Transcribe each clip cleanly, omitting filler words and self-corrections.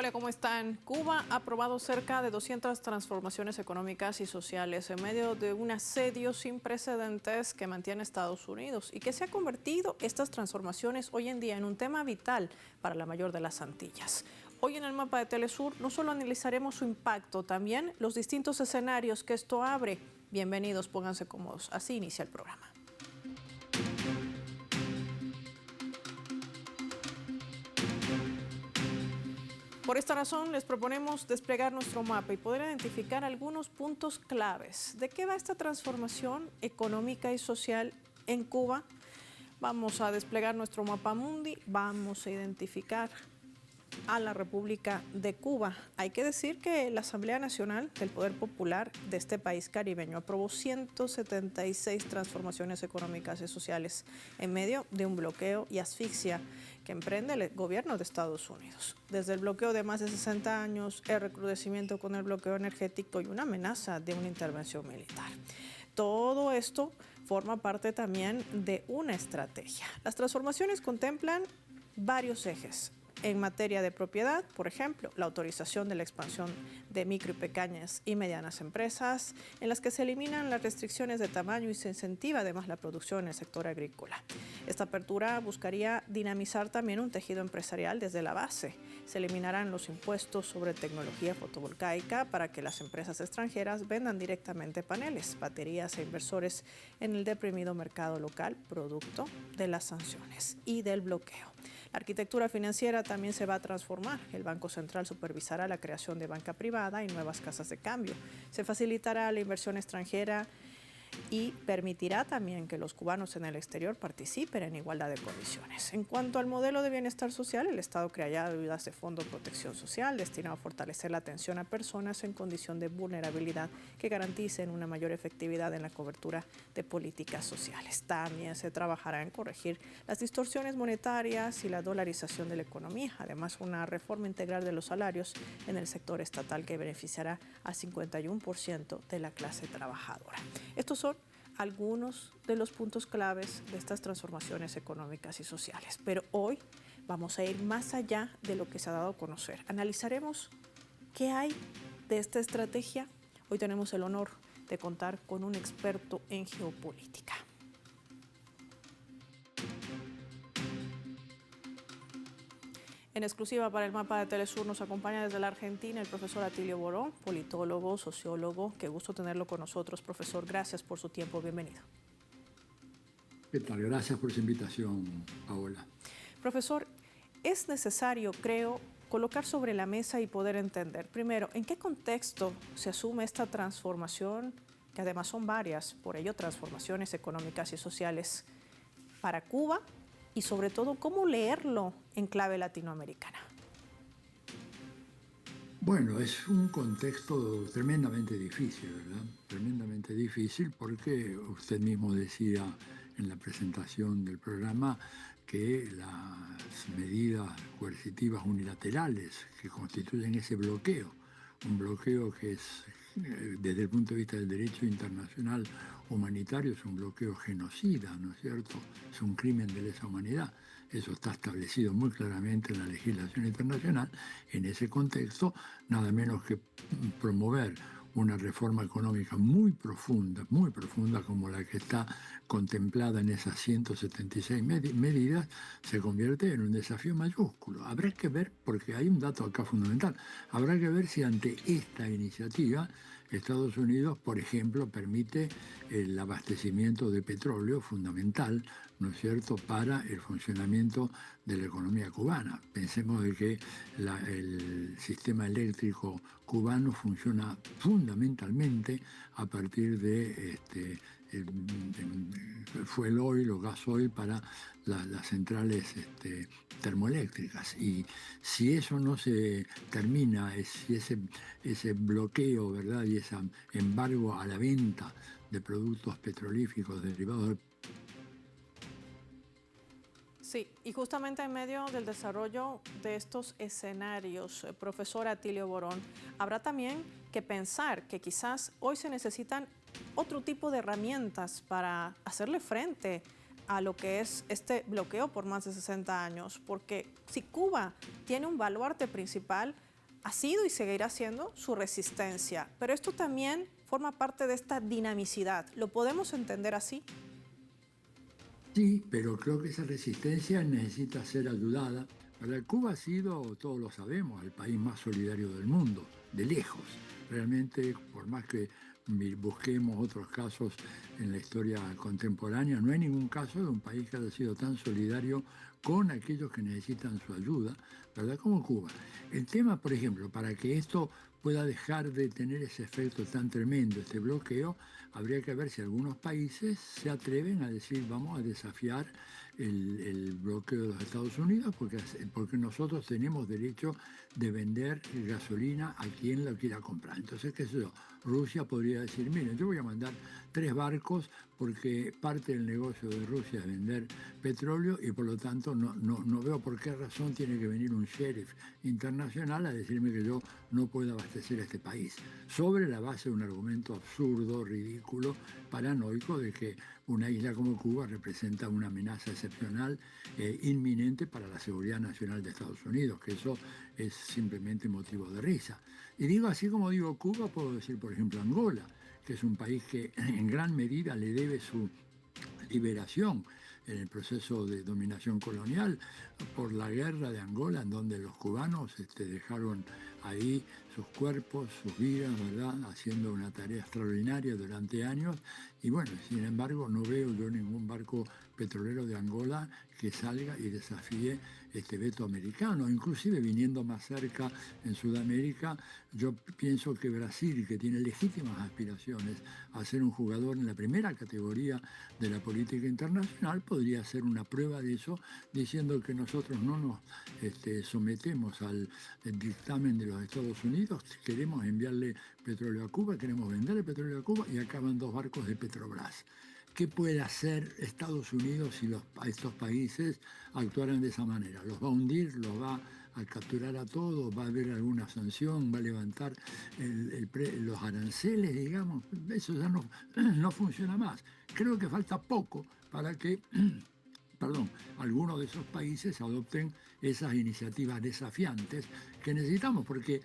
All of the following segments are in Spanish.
Hola, ¿cómo están? Cuba ha aprobado cerca de 200 transformaciones económicas y sociales en medio de un asedio sin precedentes que mantiene Estados Unidos y que se ha convertido estas transformaciones hoy en día en un tema vital para la mayor de las Antillas. Hoy en el mapa de Telesur no solo analizaremos su impacto, también los distintos escenarios que esto abre. Bienvenidos, pónganse cómodos. Así inicia el programa. Por esta razón, les proponemos desplegar nuestro mapa y poder identificar algunos puntos claves. ¿De qué va esta transformación económica y social en Cuba? Vamos a desplegar nuestro mapa mundi, vamos a identificar a la República de Cuba. Hay que decir que la Asamblea Nacional del Poder Popular de este país caribeño aprobó 176 transformaciones económicas y sociales en medio de un bloqueo y asfixia que emprende el gobierno de Estados Unidos. Desde el bloqueo de más de 60 años, el recrudecimiento con el bloqueo energético y una amenaza de una intervención militar. Todo esto forma parte también de una estrategia. Las transformaciones contemplan varios ejes. En materia de propiedad, por ejemplo, la autorización de la expansión de micro y pequeñas y medianas empresas, en las que se eliminan las restricciones de tamaño y se incentiva además la producción en el sector agrícola. Esta apertura buscaría dinamizar también un tejido empresarial desde la base. Se eliminarán los impuestos sobre tecnología fotovoltaica para que las empresas extranjeras vendan directamente paneles, baterías e inversores en el deprimido mercado local, producto de las sanciones y del bloqueo. La arquitectura financiera también se va a transformar. El Banco Central supervisará la creación de banca privada y nuevas casas de cambio. Se facilitará la inversión extranjera y permitirá también que los cubanos en el exterior participen en igualdad de condiciones. En cuanto al modelo de bienestar social, el Estado creará ayudas de Fondo de Protección Social destinado a fortalecer la atención a personas en condición de vulnerabilidad que garanticen una mayor efectividad en la cobertura de políticas sociales. También se trabajará en corregir las distorsiones monetarias y la dolarización de la economía. Además, una reforma integral de los salarios en el sector estatal que beneficiará al 51% de la clase trabajadora. Estos son algunos de los puntos claves de estas transformaciones económicas y sociales. Pero hoy vamos a ir más allá de lo que se ha dado a conocer. Analizaremos qué hay de esta estrategia. Hoy tenemos el honor de contar con un experto en geopolítica. En exclusiva para el mapa de Telesur nos acompaña desde la Argentina el profesor Atilio Borón, politólogo, sociólogo. Qué gusto tenerlo con nosotros, profesor. Gracias por su tiempo. Bienvenido. ¿Qué tal? Gracias por su invitación, Paola. Profesor, es necesario, creo, colocar sobre la mesa y poder entender, primero, ¿en qué contexto se asume esta transformación, que además son varias, por ello transformaciones económicas y sociales para Cuba? Y sobre todo, ¿cómo leerlo en clave latinoamericana? Bueno, es un contexto tremendamente difícil, ¿verdad? Tremendamente difícil porque usted mismo decía en la presentación del programa que las medidas coercitivas unilaterales que constituyen ese bloqueo, un bloqueo que es, desde el punto de vista del derecho internacional humanitario, es un bloqueo genocida, ¿no es cierto? Es un crimen de lesa humanidad. Eso está establecido muy claramente en la legislación internacional. En ese contexto, nada menos que promover una reforma económica muy profunda como la que está contemplada en esas 176 medidas, se convierte en un desafío mayúsculo. Habrá que ver, porque hay un dato acá fundamental, habrá que ver si ante esta iniciativa Estados Unidos, por ejemplo, permite el abastecimiento de petróleo fundamental, ¿no es cierto?, para el funcionamiento de la economía cubana. Pensemos de que el sistema eléctrico cubano funciona fundamentalmente a partir de fuel oil o gasoil para las centrales termoeléctricas. Y si eso no se termina, si ese bloqueo, ¿verdad?, y ese embargo a la venta de productos petrolíferos derivados del... Sí, y justamente en medio del desarrollo de estos escenarios, profesor Atilio Borón, habrá también que pensar que quizás hoy se necesitan otro tipo de herramientas para hacerle frente a lo que es este bloqueo por más de 60 años, porque si Cuba tiene un baluarte principal, ha sido y seguirá siendo su resistencia. Pero esto también forma parte de esta dinamicidad. ¿Lo podemos entender así? Sí, pero creo que esa resistencia necesita ser ayudada. ¿Verdad? Cuba ha sido, todos lo sabemos, el país más solidario del mundo, de lejos. Realmente, por más que busquemos otros casos en la historia contemporánea, no hay ningún caso de un país que haya sido tan solidario con aquellos que necesitan su ayuda, ¿verdad? Como Cuba. El tema, por ejemplo, para que esto pueda dejar de tener ese efecto tan tremendo, este bloqueo, habría que ver si algunos países se atreven a decir vamos a desafiar el bloqueo de los Estados Unidos porque nosotros tenemos derecho de vender gasolina a quien lo quiera comprar. Entonces, qué sé yo, Rusia podría decir, miren, yo voy a mandar 3 barcos porque parte del negocio de Rusia es vender petróleo y por lo tanto no veo por qué razón tiene que venir un sheriff internacional a decirme que yo no puedo abastecer a este país, sobre la base de un argumento absurdo, ridículo, paranoico de que una isla como Cuba representa una amenaza excepcional, inminente para la seguridad nacional de Estados Unidos, que eso es simplemente motivo de risa. Y digo, así como digo Cuba, puedo decir, por ejemplo, Angola, que es un país que en gran medida le debe su liberación en el proceso de dominación colonial por la guerra de Angola, en donde los cubanos dejaron ahí sus cuerpos, sus vidas, ¿verdad?, haciendo una tarea extraordinaria durante años. Y bueno, sin embargo, no veo yo ningún barco petrolero de Angola que salga y desafíe este veto americano. Inclusive viniendo más cerca en Sudamérica, yo pienso que Brasil, que tiene legítimas aspiraciones a ser un jugador en la primera categoría de la política internacional, podría hacer una prueba de eso, diciendo que nosotros no nos sometemos al dictamen de los Estados Unidos, queremos enviarle petróleo a Cuba, queremos venderle petróleo a Cuba y acaban 2 barcos de Petrobras. ¿Qué puede hacer Estados Unidos si estos países actuaran de esa manera? ¿Los va a hundir? ¿Los va a capturar a todos? ¿Va a haber alguna sanción? ¿Va a levantar los aranceles, digamos? Eso ya no funciona más. Creo que falta poco para que algunos de esos países adopten esas iniciativas desafiantes que necesitamos, porque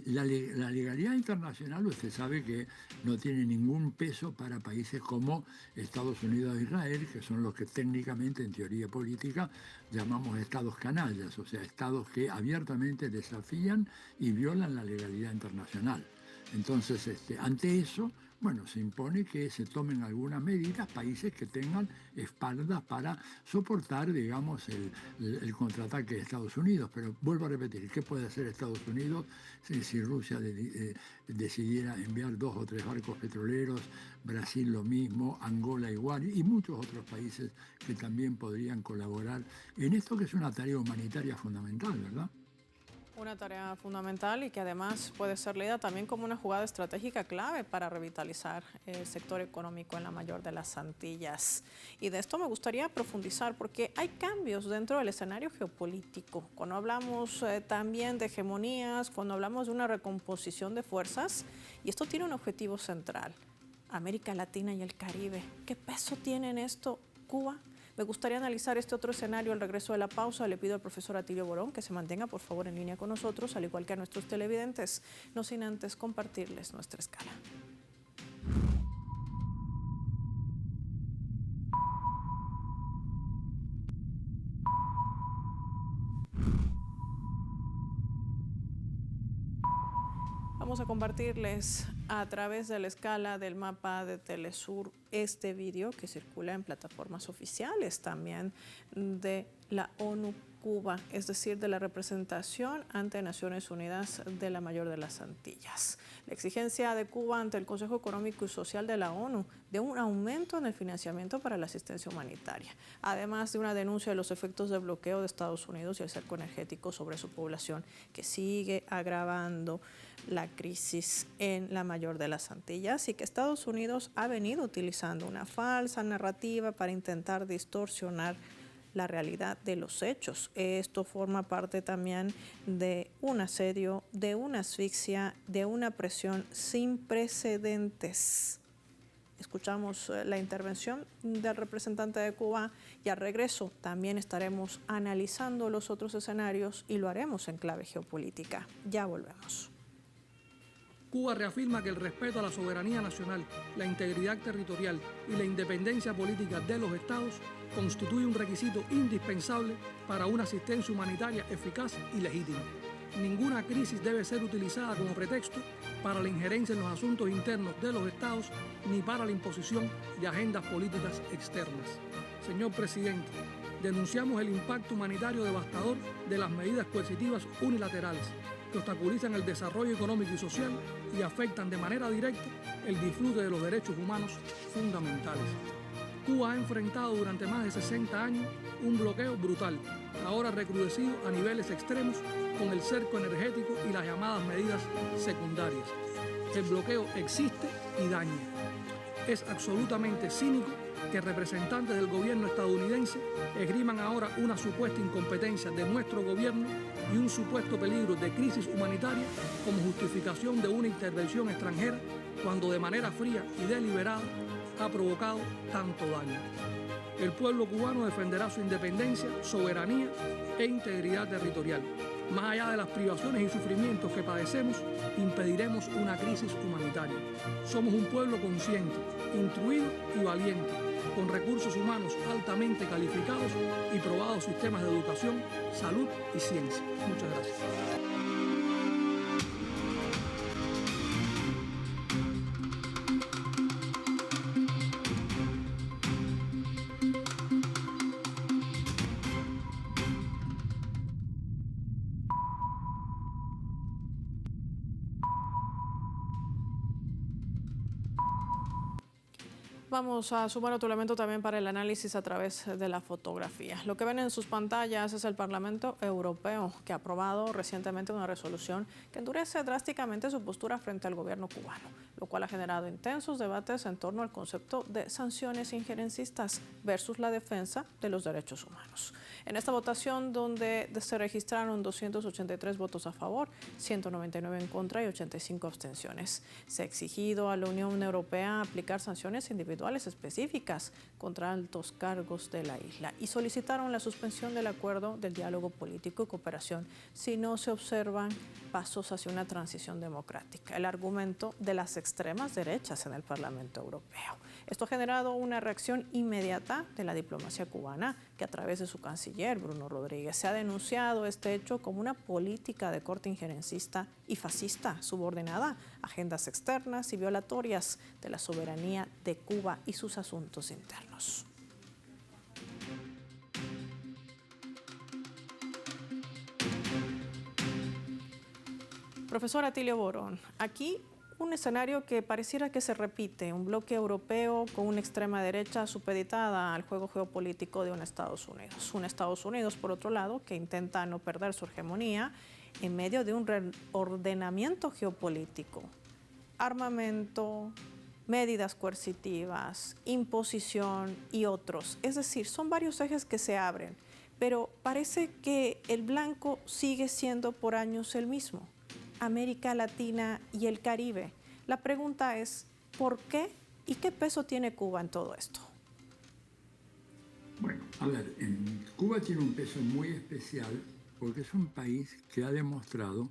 la legalidad internacional, usted sabe que no tiene ningún peso para países como Estados Unidos e Israel, que son los que técnicamente, en teoría política, llamamos estados canallas, o sea, estados que abiertamente desafían y violan la legalidad internacional. Entonces, ante eso, bueno, se impone que se tomen algunas medidas, países que tengan espaldas para soportar, digamos, el contraataque de Estados Unidos. Pero vuelvo a repetir, ¿qué puede hacer Estados Unidos si Rusia decidiera enviar 2 o 3 barcos petroleros, Brasil lo mismo, Angola igual, y muchos otros países que también podrían colaborar en esto que es una tarea humanitaria fundamental, ¿verdad? Una tarea fundamental y que además puede ser leída también como una jugada estratégica clave para revitalizar el sector económico en la mayor de las Antillas. Y de esto me gustaría profundizar porque hay cambios dentro del escenario geopolítico. Cuando hablamos también de hegemonías, cuando hablamos de una recomposición de fuerzas, y esto tiene un objetivo central: América Latina y el Caribe. ¿Qué peso tiene en esto Cuba? Me gustaría analizar este otro escenario al regreso de la pausa. Le pido al profesor Atilio Borón que se mantenga por favor en línea con nosotros, al igual que a nuestros televidentes, no sin antes compartirles nuestra escala. Vamos a compartirles a través de la escala del mapa de Telesur este vídeo que circula en plataformas oficiales también de la ONU Cuba, es decir, de la representación ante Naciones Unidas de la mayor de las Antillas. La exigencia de Cuba ante el Consejo Económico y Social de la ONU de un aumento en el financiamiento para la asistencia humanitaria, además de una denuncia de los efectos de bloqueo de Estados Unidos y el cerco energético sobre su población, que sigue agravando la crisis en la mayor de las Antillas, y que Estados Unidos ha venido utilizando una falsa narrativa para intentar distorsionar la realidad de los hechos. Esto forma parte también de un asedio, de una asfixia, de una presión sin precedentes. Escuchamos la intervención del representante de Cuba y al regreso también estaremos analizando los otros escenarios y lo haremos en clave geopolítica. Ya volvemos. Cuba reafirma que el respeto a la soberanía nacional, la integridad territorial y la independencia política de los estados constituye un requisito indispensable para una asistencia humanitaria eficaz y legítima. Ninguna crisis debe ser utilizada como pretexto para la injerencia en los asuntos internos de los estados ni para la imposición de agendas políticas externas. Señor presidente, denunciamos el impacto humanitario devastador de las medidas coercitivas unilaterales que obstaculizan el desarrollo económico y social y afectan de manera directa el disfrute de los derechos humanos fundamentales. Cuba ha enfrentado durante más de 60 años un bloqueo brutal, ahora recrudecido a niveles extremos con el cerco energético y las llamadas medidas secundarias. El bloqueo existe y daña. Es absolutamente cínico que representantes del gobierno estadounidense esgriman ahora una supuesta incompetencia de nuestro gobierno y un supuesto peligro de crisis humanitaria como justificación de una intervención extranjera cuando de manera fría y deliberada ha provocado tanto daño. El pueblo cubano defenderá su independencia, soberanía e integridad territorial. Más allá de las privaciones y sufrimientos que padecemos, impediremos una crisis humanitaria. Somos un pueblo consciente, instruido y valiente, con recursos humanos altamente calificados y probados sistemas de educación, salud y ciencia. Muchas gracias. Vamos a sumar otro elemento también para el análisis a través de la fotografía. Lo que ven en sus pantallas es el Parlamento Europeo, que ha aprobado recientemente una resolución que endurece drásticamente su postura frente al gobierno cubano, lo cual ha generado intensos debates en torno al concepto de sanciones injerencistas versus la defensa de los derechos humanos. En esta votación, donde se registraron 283 votos a favor, 199 en contra y 85 abstenciones, se ha exigido a la Unión Europea aplicar sanciones individuales específicas contra altos cargos de la isla y solicitaron la suspensión del acuerdo del diálogo político y cooperación si no se observan pasos hacia una transición democrática. El argumento de las extremas derechas en el Parlamento Europeo. Esto ha generado una reacción inmediata de la diplomacia cubana, que a través de su canciller, Bruno Rodríguez, se ha denunciado este hecho como una política de corte injerencista y fascista, subordinada a agendas externas y violatorias de la soberanía de Cuba y sus asuntos internos. Profesor Atilio Borón, aquí un escenario que pareciera que se repite, un bloque europeo con una extrema derecha supeditada al juego geopolítico de un Estados Unidos. Un Estados Unidos, por otro lado, que intenta no perder su hegemonía en medio de un reordenamiento geopolítico. Armamento, medidas coercitivas, imposición y otros. Es decir, son varios ejes que se abren, pero parece que el blanco sigue siendo por años el mismo. América Latina y el Caribe. La pregunta es, ¿por qué y qué peso tiene Cuba en todo esto? Bueno, a ver, Cuba tiene un peso muy especial porque es un país que ha demostrado,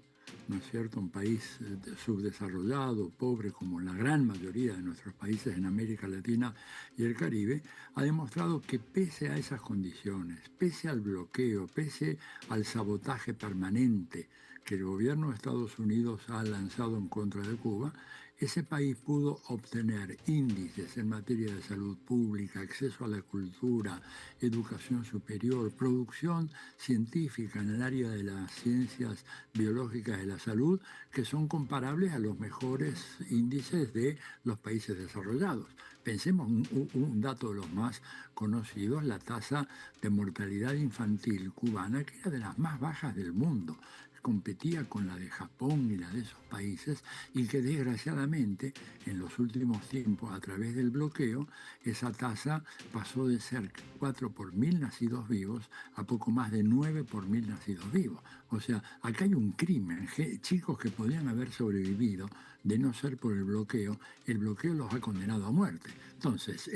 ¿no es cierto?, un país subdesarrollado, pobre, como la gran mayoría de nuestros países en América Latina y el Caribe, ha demostrado que pese a esas condiciones, pese al bloqueo, pese al sabotaje permanente que el gobierno de Estados Unidos ha lanzado en contra de Cuba, ese país pudo obtener índices en materia de salud pública, acceso a la cultura, educación superior, producción científica en el área de las ciencias biológicas de la salud, que son comparables a los mejores índices de los países desarrollados. Pensemos un dato de los más conocidos, la tasa de mortalidad infantil cubana, que era de las más bajas del mundo. Competía con la de Japón y la de esos países, y que desgraciadamente en los últimos tiempos, a través del bloqueo, esa tasa pasó de ser 4 por 1000 nacidos vivos a poco más de 9 por 1000 nacidos vivos. O sea, acá hay un crimen. Chicos que podrían haber sobrevivido de no ser por el bloqueo los ha condenado a muerte. Entonces,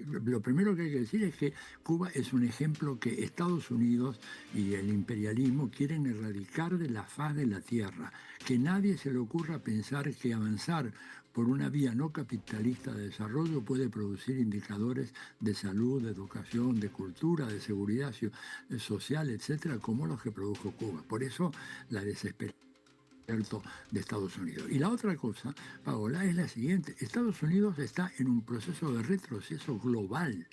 lo primero que hay que decir es que Cuba es un ejemplo que Estados Unidos y el imperialismo quieren erradicar de la faz de la tierra. Que nadie se le ocurra pensar que avanzar por una vía no capitalista de desarrollo puede producir indicadores de salud, de educación, de cultura, de seguridad social, etcétera, como los que produjo Cuba. Por eso la desesperación de Estados Unidos. Y la otra cosa, Paola, es la siguiente. Estados Unidos está en un proceso de retroceso global.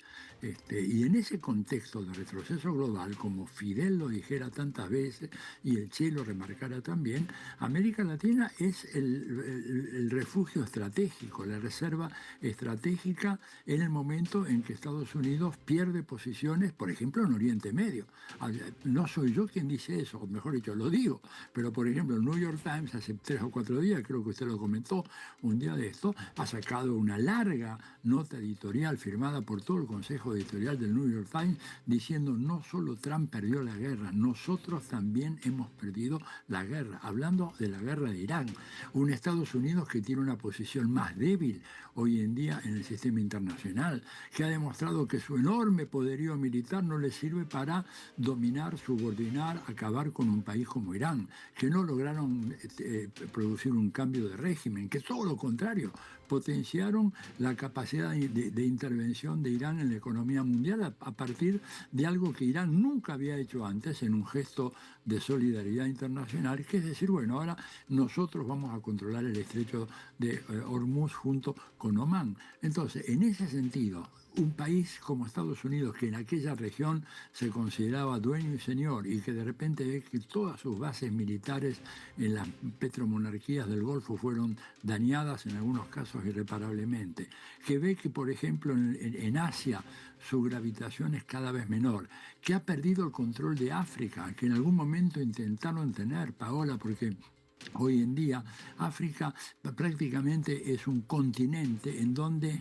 Y en ese contexto de retroceso global, como Fidel lo dijera tantas veces y el Che lo remarcara también, América Latina es el refugio estratégico, la reserva estratégica en el momento en que Estados Unidos pierde posiciones, por ejemplo, en Oriente Medio. No soy yo quien dice eso, o mejor dicho, lo digo, pero por ejemplo, el New York Times hace 3 o 4 días, creo que usted lo comentó un día de esto, ha sacado una larga nota editorial firmada por todo el Consejo Editorial del New York Times diciendo no solo Trump perdió la guerra, nosotros también hemos perdido la guerra, hablando de la guerra de Irán, un Estados Unidos que tiene una posición más débil hoy en día en el sistema internacional, que ha demostrado que su enorme poderío militar no le sirve para dominar, subordinar, acabar con un país como Irán, que no lograron producir un cambio de régimen, que todo lo contrario, potenciaron la capacidad de intervención de Irán en la economía mundial a partir de algo que Irán nunca había hecho antes en un gesto de solidaridad internacional, que es decir, bueno, ahora nosotros vamos a controlar el estrecho de Hormuz junto con Omán. Entonces, en ese sentido, un país como Estados Unidos, que en aquella región se consideraba dueño y señor y que de repente ve que todas sus bases militares en las petromonarquías del Golfo fueron dañadas, en algunos casos irreparablemente, que ve que, por ejemplo, en Asia su gravitación es cada vez menor, que ha perdido el control de África, que en algún momento intentaron tener, Paola, porque hoy en día África prácticamente es un continente en donde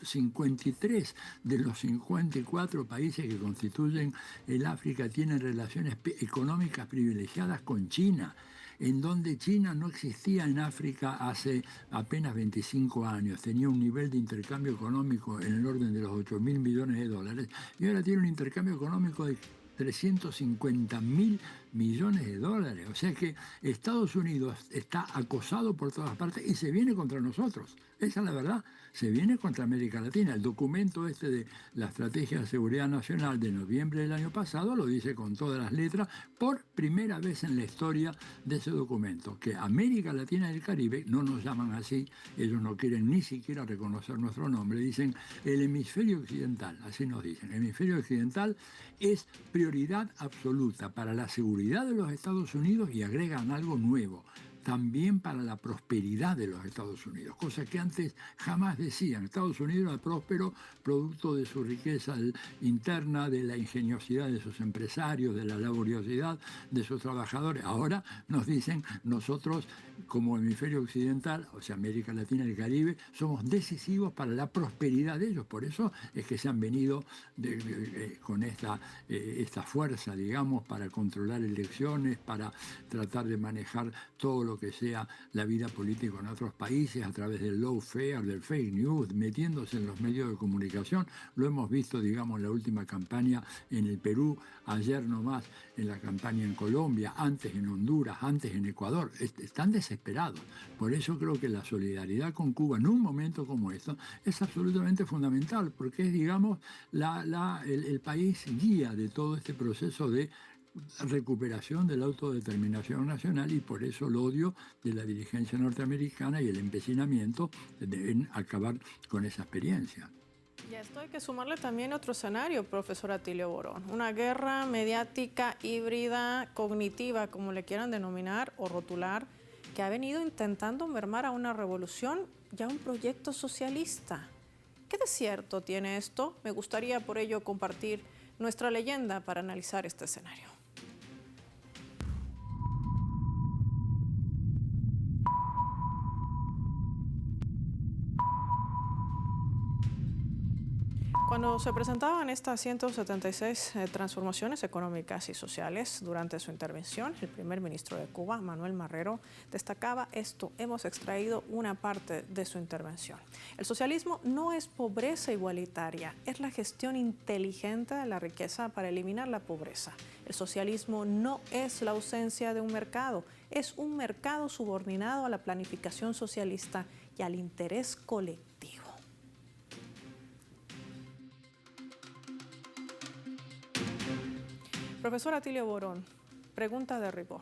53 de los 54 países que constituyen el África tienen relaciones económicas privilegiadas con China, en donde China no existía en África hace apenas 25 años, tenía un nivel de intercambio económico en el orden de los 8.000 millones de dólares y ahora tiene un intercambio económico de 350.000 millones de dólares. O sea que Estados Unidos está acosado por todas partes y se viene contra nosotros. Esa es la verdad. Se viene contra América Latina. El documento de la Estrategia de Seguridad Nacional de noviembre del año pasado lo dice con todas las letras, por primera vez en la historia de ese documento, que América Latina y el Caribe, no nos llaman así, ellos no quieren ni siquiera reconocer nuestro nombre, dicen el hemisferio occidental, así nos dicen, el hemisferio occidental es prioridad absoluta para la seguridad de los Estados Unidos y agregan algo nuevo, también para la prosperidad de los Estados Unidos, cosa que antes jamás decían. Estados Unidos era próspero producto de su riqueza interna, de la ingeniosidad de sus empresarios, de la laboriosidad de sus trabajadores. Ahora nos dicen, nosotros como hemisferio occidental, o sea, América Latina y el Caribe, somos decisivos para la prosperidad de ellos. Por eso es que se han venido con esta fuerza, digamos, para controlar elecciones, para tratar de manejar todo lo que sea la vida política en otros países a través del lawfare, del fake news, metiéndose en los medios de comunicación. Lo hemos visto, digamos, en la última campaña en el Perú, ayer nomás en la campaña en Colombia, antes en Honduras, antes en Ecuador. Están desesperados. Por eso creo que la solidaridad con Cuba en un momento como esto es absolutamente fundamental, porque es, digamos, el país guía de todo este proceso de recuperación de la autodeterminación nacional, y por eso el odio de la dirigencia norteamericana y el empecinamiento en acabar con esa experiencia. Y a esto hay que sumarle también otro escenario, profesor Atilio Borón, una guerra mediática, híbrida, cognitiva, como le quieran denominar o rotular, que ha venido intentando mermar a una revolución y a un proyecto socialista. ¿Qué de cierto tiene esto? Me gustaría por ello compartir nuestra leyenda para analizar este escenario. Cuando se presentaban estas 176 transformaciones económicas y sociales durante su intervención, el primer ministro de Cuba, Manuel Marrero, destacaba esto. Hemos extraído una parte de su intervención. El socialismo no es pobreza igualitaria, es la gestión inteligente de la riqueza para eliminar la pobreza. El socialismo no es la ausencia de un mercado, es un mercado subordinado a la planificación socialista y al interés colectivo. Profesor Atilio Borón, pregunta de rigor.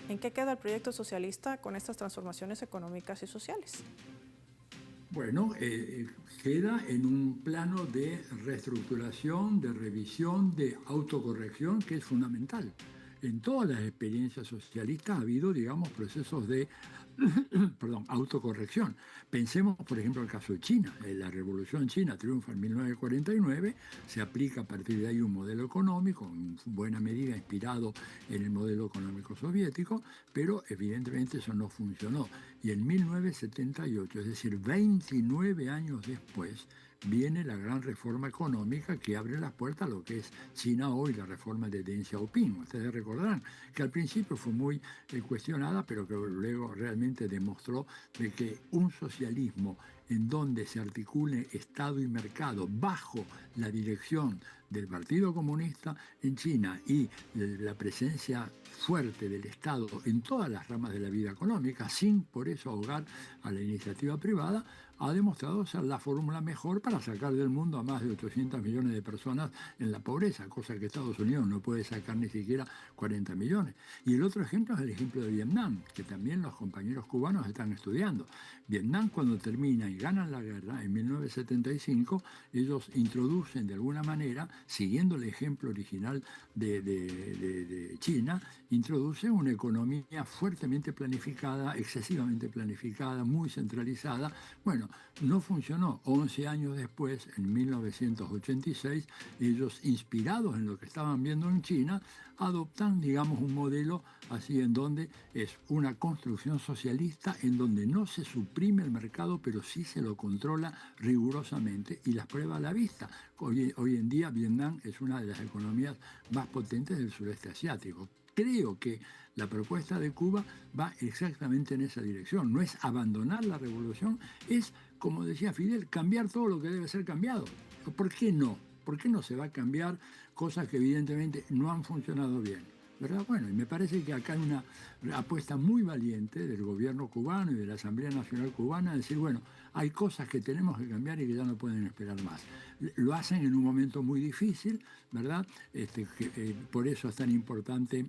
¿En qué queda el proyecto socialista con estas transformaciones económicas y sociales? Bueno, queda en un plano de reestructuración, de revisión, de autocorrección, que es fundamental. En todas las experiencias socialistas ha habido, digamos, procesos de autocorrección. Pensemos, por ejemplo, el caso de China. La Revolución China triunfa en 1949, se aplica a partir de ahí un modelo económico, en buena medida inspirado en el modelo económico soviético, pero evidentemente eso no funcionó. Y en 1978, es decir, 29 años después, viene la gran reforma económica que abre las puertas a lo que es China hoy, la reforma de Deng Xiaoping. Ustedes recordarán que al principio fue muy cuestionada, pero que luego realmente demostró de que un socialismo en donde se articule Estado y mercado bajo la dirección del Partido Comunista en China y la presencia fuerte del Estado en todas las ramas de la vida económica, sin por eso ahogar a la iniciativa privada, ha demostrado ser la fórmula mejor para sacar del mundo a más de 800 millones de personas en la pobreza, cosa que Estados Unidos no puede sacar ni siquiera 40 millones. Y el otro ejemplo es el ejemplo de Vietnam, que también los compañeros cubanos están estudiando. Vietnam, cuando termina y ganan la guerra en 1975, ellos introducen de alguna manera, siguiendo el ejemplo original de China, introducen una economía fuertemente planificada, excesivamente planificada, muy centralizada. Bueno, no funcionó. 11 años después, en 1986, ellos, inspirados en lo que estaban viendo en China, adoptan, digamos, un modelo así en donde es una construcción socialista en donde no se suprime el mercado, pero sí se lo controla rigurosamente y las pruebas a la vista. Hoy en día Vietnam es una de las economías más potentes del sureste asiático. Creo que la propuesta de Cuba va exactamente en esa dirección. No es abandonar la revolución, es, como decía Fidel, cambiar todo lo que debe ser cambiado. ¿Por qué no? ¿Por qué no se va a cambiar cosas que evidentemente no han funcionado bien? ¿Verdad? Bueno, y me parece que acá hay una apuesta muy valiente del gobierno cubano y de la Asamblea Nacional Cubana, de decir, bueno, hay cosas que tenemos que cambiar y que ya no pueden esperar más. Lo hacen en un momento muy difícil, ¿verdad? Por eso es tan importante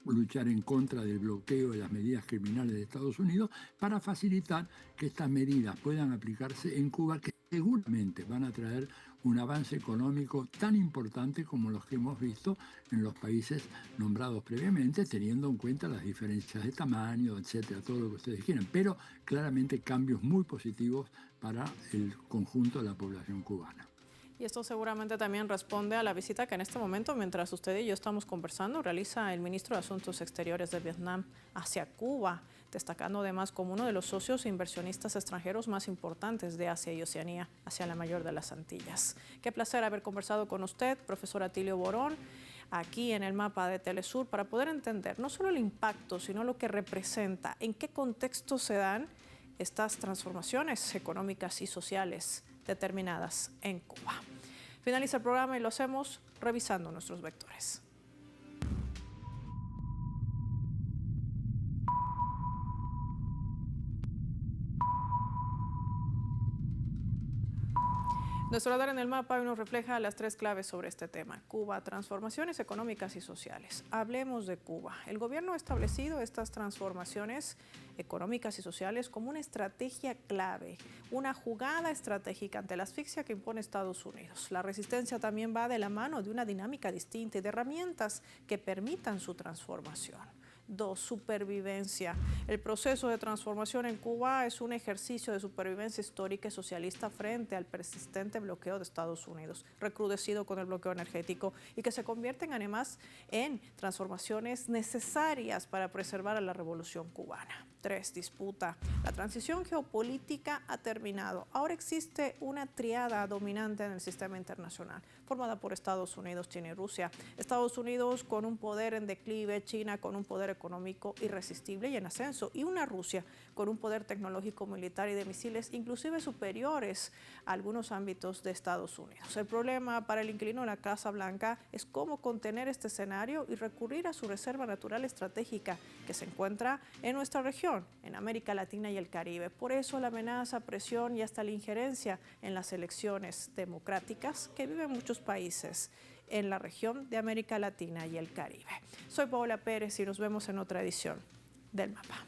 luchar en contra del bloqueo de las medidas criminales de Estados Unidos para facilitar que estas medidas puedan aplicarse en Cuba, que seguramente van a traer un avance económico tan importante como los que hemos visto en los países nombrados previamente, teniendo en cuenta las diferencias de tamaño, etcétera, todo lo que ustedes quieran, pero claramente cambios muy positivos para el conjunto de la población cubana. Y esto seguramente también responde a la visita que en este momento, mientras usted y yo estamos conversando, realiza el ministro de Asuntos Exteriores de Vietnam hacia Cuba, destacando además como uno de los socios e inversionistas extranjeros más importantes de Asia y Oceanía, hacia la mayor de las Antillas. Qué placer haber conversado con usted, profesor Atilio Borón, aquí en el mapa de Telesur, para poder entender no solo el impacto, sino lo que representa, en qué contexto se dan estas transformaciones económicas y sociales determinadas en Cuba. Finaliza el programa y lo hacemos revisando nuestros vectores. Nuestro radar en el mapa hoy nos refleja las tres claves sobre este tema. Cuba, transformaciones económicas y sociales. Hablemos de Cuba. El gobierno ha establecido estas transformaciones económicas y sociales como una estrategia clave, una jugada estratégica ante la asfixia que impone Estados Unidos. La resistencia también va de la mano de una dinámica distinta y de herramientas que permitan su transformación. 2. Supervivencia. El proceso de transformación en Cuba es un ejercicio de supervivencia histórica y socialista frente al persistente bloqueo de Estados Unidos, recrudecido con el bloqueo energético y que se convierten además en transformaciones necesarias para preservar a la revolución cubana. 3. Disputa. La transición geopolítica ha terminado. Ahora existe una triada dominante en el sistema internacional, formada por Estados Unidos, China y Rusia. Estados Unidos con un poder en declive, China con un poder económico irresistible y en ascenso, y una Rusia con un poder tecnológico, militar y de misiles inclusive superiores a algunos ámbitos de Estados Unidos. El problema para el inquilino de la Casa Blanca es cómo contener este escenario y recurrir a su reserva natural estratégica que se encuentra en nuestra región, en América Latina y el Caribe. Por eso la amenaza, presión y hasta la injerencia en las elecciones democráticas que viven muchos países en la región de América Latina y el Caribe. Soy Paola Pérez y nos vemos en otra edición del Mapa.